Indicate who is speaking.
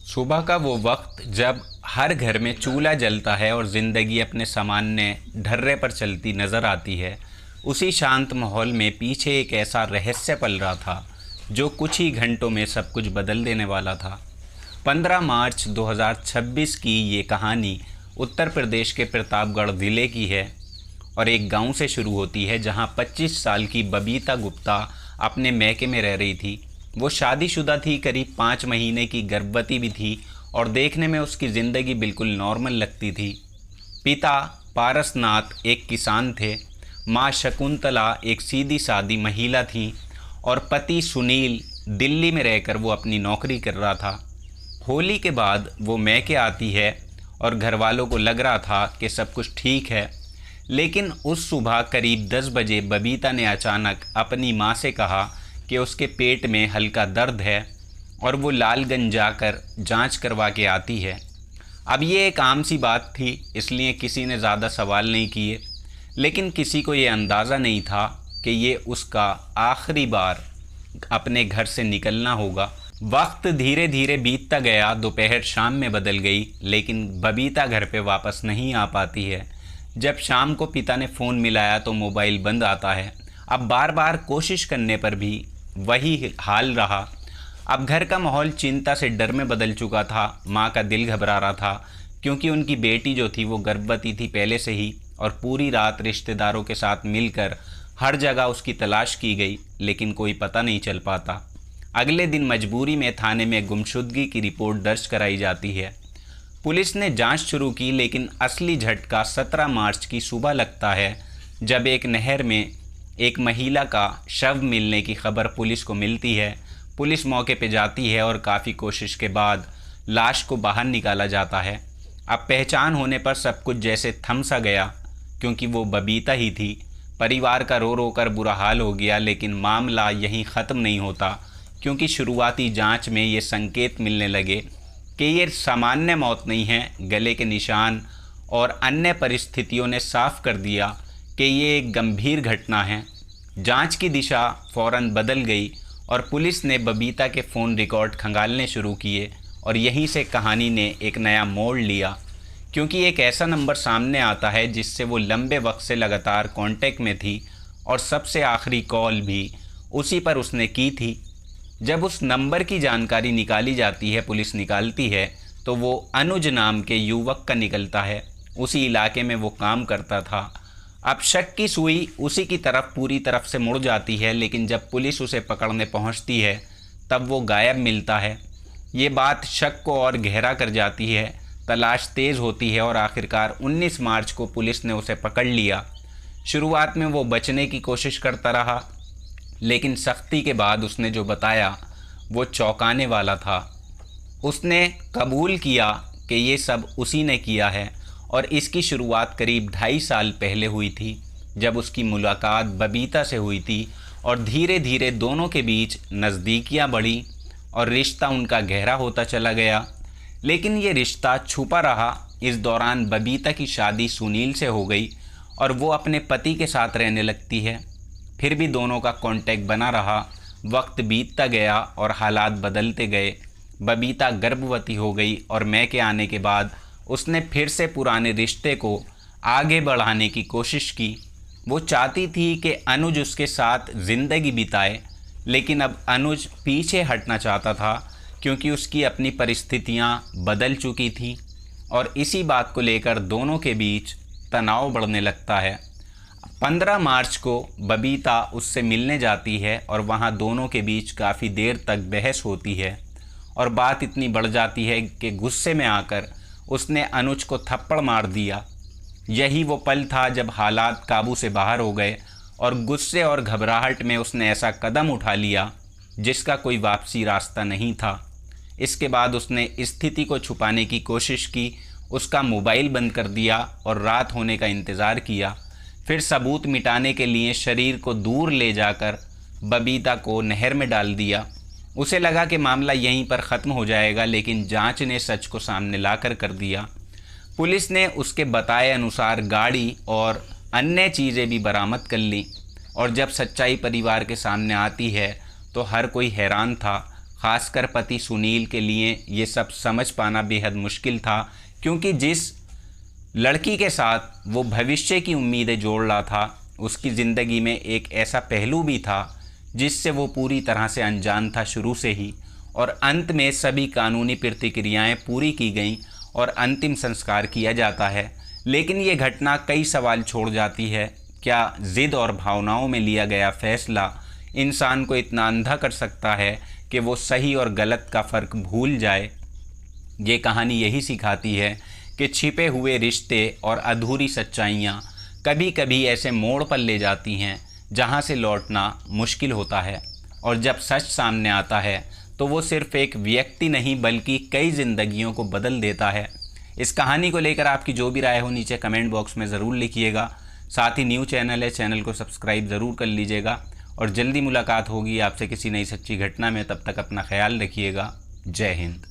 Speaker 1: सुबह का वो वक्त जब हर घर में चूल्हा जलता है और ज़िंदगी अपने सामान्य ढर्रे पर चलती नज़र आती है। उसी शांत माहौल में पीछे एक ऐसा रहस्य पल रहा था जो कुछ ही घंटों में सब कुछ बदल देने वाला था। 15 मार्च 2026 की ये कहानी उत्तर प्रदेश के प्रतापगढ़ ज़िले की है और एक गांव से शुरू होती है जहां 25 साल की बबीता गुप्ता अपने मैके में रह रही थी। वो शादीशुदा थी, करीब 5 महीने की गर्भवती भी थी और देखने में उसकी ज़िंदगी बिल्कुल नॉर्मल लगती थी। पिता पारसनाथ एक किसान थे, माँ शकुंतला एक सीधी सादी महिला थी और पति सुनील दिल्ली में रहकर वो अपनी नौकरी कर रहा था। होली के बाद वो मैके आती है और घर वालों को लग रहा था कि सब कुछ ठीक है, लेकिन उस सुबह करीब 10 बजे बबीता ने अचानक अपनी माँ से कहा कि उसके पेट में हल्का दर्द है और वो लालगंज जाकर जांच करवा के आती है। अब ये एक आम सी बात थी, इसलिए किसी ने ज़्यादा सवाल नहीं किए, लेकिन किसी को ये अंदाज़ा नहीं था कि ये उसका आखिरी बार अपने घर से निकलना होगा। वक्त धीरे धीरे बीतता गया, दोपहर शाम में बदल गई, लेकिन बबीता घर पे वापस नहीं आ पाती है। जब शाम को पिता ने फ़ोन मिलाया तो मोबाइल बंद आता है। अब बार बार कोशिश करने पर भी वही हाल रहा। अब घर का माहौल चिंता से डर में बदल चुका था। माँ का दिल घबरा रहा था क्योंकि उनकी बेटी जो थी वो गर्भवती थी पहले से ही, और पूरी रात रिश्तेदारों के साथ मिलकर हर जगह उसकी तलाश की गई, लेकिन कोई पता नहीं चल पाता। अगले दिन मजबूरी में थाने में गुमशुदगी की रिपोर्ट दर्ज कराई जाती है। पुलिस ने जांच शुरू की, लेकिन असली झटका 17 मार्च की सुबह लगता है जब एक नहर में एक महिला का शव मिलने की खबर पुलिस को मिलती है। पुलिस मौके पर जाती है और काफ़ी कोशिश के बाद लाश को बाहर निकाला जाता है। अब पहचान होने पर सब कुछ जैसे थम सा गया, क्योंकि वो बबीता ही थी। परिवार का रो रो कर बुरा हाल हो गया, लेकिन मामला यहीं ख़त्म नहीं होता, क्योंकि शुरुआती जांच में ये संकेत मिलने लगे कि ये सामान्य मौत नहीं है। गले के निशान और अन्य परिस्थितियों ने साफ कर दिया कि ये एक गंभीर घटना है। जांच की दिशा फ़ौरन बदल गई और पुलिस ने बबीता के फ़ोन रिकॉर्ड खंगालने शुरू किए, और यहीं से कहानी ने एक नया मोड़ लिया, क्योंकि एक ऐसा नंबर सामने आता है जिससे वो लंबे वक्त से लगातार कांटेक्ट में थी और सबसे आखिरी कॉल भी उसी पर उसने की थी। जब उस नंबर की जानकारी निकाली जाती है, पुलिस निकालती है, तो वो अनुज नाम के युवक का निकलता है। उसी इलाके में वो काम करता था। अब शक की सुई उसी की तरफ पूरी तरफ से मुड़ जाती है, लेकिन जब पुलिस उसे पकड़ने पहुंचती है तब वो गायब मिलता है। ये बात शक को और गहरा कर जाती है। तलाश तेज़ होती है और आखिरकार 19 मार्च को पुलिस ने उसे पकड़ लिया। शुरुआत में वो बचने की कोशिश करता रहा, लेकिन सख्ती के बाद उसने जो बताया वो चौंकाने वाला था। उसने कबूल किया कि ये सब उसी ने किया है, और इसकी शुरुआत करीब 2.5 साल पहले हुई थी, जब उसकी मुलाकात बबीता से हुई थी, और धीरे धीरे दोनों के बीच नज़दीकियाँ बढ़ी और रिश्ता उनका गहरा होता चला गया। लेकिन ये रिश्ता छुपा रहा। इस दौरान बबीता की शादी सुनील से हो गई और वो अपने पति के साथ रहने लगती है। फिर भी दोनों का कांटेक्ट बना रहा। वक्त बीतता गया और हालात बदलते गए। बबीता गर्भवती हो गई और मैके आने के बाद उसने फिर से पुराने रिश्ते को आगे बढ़ाने की कोशिश की। वो चाहती थी कि अनुज उसके साथ ज़िंदगी बिताए, लेकिन अब अनुज पीछे हटना चाहता था, क्योंकि उसकी अपनी परिस्थितियाँ बदल चुकी थी, और इसी बात को लेकर दोनों के बीच तनाव बढ़ने लगता है। 15 मार्च को बबीता उससे मिलने जाती है और वहाँ दोनों के बीच काफ़ी देर तक बहस होती है, और बात इतनी बढ़ जाती है कि गुस्से में आकर उसने अनुज को थप्पड़ मार दिया। यही वो पल था जब हालात काबू से बाहर हो गए और गुस्से और घबराहट में उसने ऐसा कदम उठा लिया जिसका कोई वापसी रास्ता नहीं था। इसके बाद उसने स्थिति को छुपाने की कोशिश की, उसका मोबाइल बंद कर दिया और रात होने का इंतज़ार किया। फिर सबूत मिटाने के लिए शरीर को दूर ले जाकर बबीता को नहर में डाल दिया। उसे लगा कि मामला यहीं पर ख़त्म हो जाएगा, लेकिन जांच ने सच को सामने लाकर कर दिया। पुलिस ने उसके बताए अनुसार गाड़ी और अन्य चीज़ें भी बरामद कर लीं, और जब सच्चाई परिवार के सामने आती है तो हर कोई हैरान था, खासकर पति सुनील के लिए ये सब समझ पाना बेहद मुश्किल था, क्योंकि जिस लड़की के साथ वो भविष्य की उम्मीदें जोड़ रहा था उसकी ज़िंदगी में एक ऐसा पहलू भी था जिससे वो पूरी तरह से अनजान था शुरू से ही। और अंत में सभी कानूनी प्रतिक्रियाएं पूरी की गईं और अंतिम संस्कार किया जाता है। लेकिन ये घटना कई सवाल छोड़ जाती है। क्या ज़िद और भावनाओं में लिया गया फैसला इंसान को इतना अंधा कर सकता है कि वो सही और गलत का फ़र्क भूल जाए? ये कहानी यही सिखाती है कि छिपे हुए रिश्ते और अधूरी सच्चाइयाँ कभी कभी ऐसे मोड़ पर ले जाती हैं जहाँ से लौटना मुश्किल होता है। और जब सच सामने आता है तो वो सिर्फ़ एक व्यक्ति नहीं बल्कि कई ज़िंदगियों को बदल देता है। इस कहानी को लेकर आपकी जो भी राय हो नीचे कमेंट बॉक्स में ज़रूर लिखिएगा। साथ ही न्यू चैनल है, चैनल को सब्सक्राइब ज़रूर कर लीजिएगा। और जल्दी मुलाकात होगी आपसे किसी नई सच्ची घटना में। तब तक अपना ख्याल रखिएगा। जय हिंद।